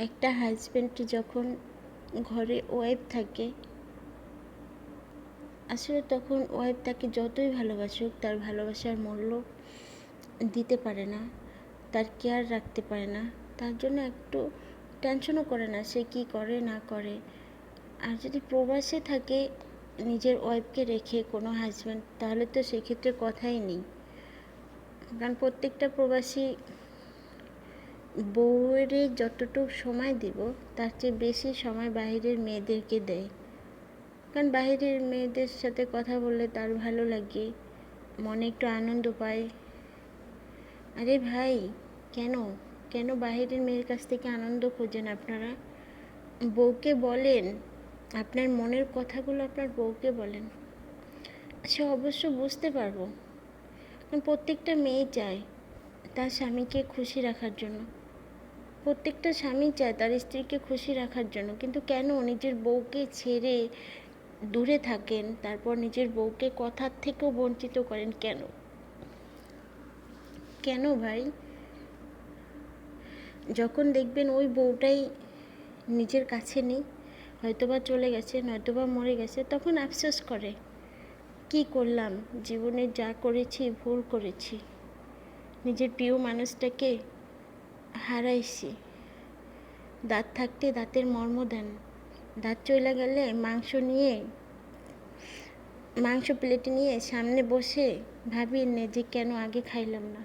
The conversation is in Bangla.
একটা হাজব্যান্ড যখন ঘরে ওয়াইফ থাকে, আসলে তখন ওয়াইফ তাকে যতই ভালোবাসুক তার ভালোবাসার মূল্য দিতে পারে না, তার কেয়ার রাখতে পারে না, তার জন্য একটু টেনশনও করে না সে কী করে না করে। আর যদি প্রবাসে থাকে নিজের ওয়াইফকে রেখে কোনো হাজব্যান্ড, তাহলে তো সেক্ষেত্রে কথাই নেই। কারণ প্রত্যেকটা প্রবাসী বউয়ের যতটুকু সময় দিব তার চেয়ে বেশি সময় বাইরের মেয়েদেরকে দেয়। কারণ বাইরের মেয়েদের সাথে কথা বললে তার ভালো লাগে, মনে একটু আনন্দ পায়। আরে ভাই, কেন কেন বাইরের মেয়ের কাছ থেকে আনন্দ খোঁজেন আপনারা? বউকে বলেন, আপনার মনের কথাগুলো আপনার বউকে বলেন, সে অবশ্য বুঝতে পারবো। কারণ প্রত্যেকটা মেয়ে চায় তার স্বামীকে খুশি রাখার জন্য, প্রত্যেকটা স্বামী চায় তার স্ত্রীকে খুশি রাখার জন্য। কিন্তু কেন নিজের বউকে ছেড়ে দূরে থাকেন, তারপর নিজের বউকে কথার থেকেও বঞ্চিত করেন? কেন কেন ভাই? যখন দেখবেন ওই বউটাই নিজের কাছে নেই, হয়তোবা চলে গেছে, নয়তোবা মরে গেছে, তখন আফসোস করে, কি করলাম, জীবনে যা করেছি ভুল করেছি, নিজের প্রিয় মানুষটাকে হারাইছি। দাঁত থাকতে দাঁতের মর্ম দেন, দাঁত চলে গেলে মাংস প্লেটে নিয়ে সামনে বসে ভাবি নে যে কেন আগে খাইলাম না।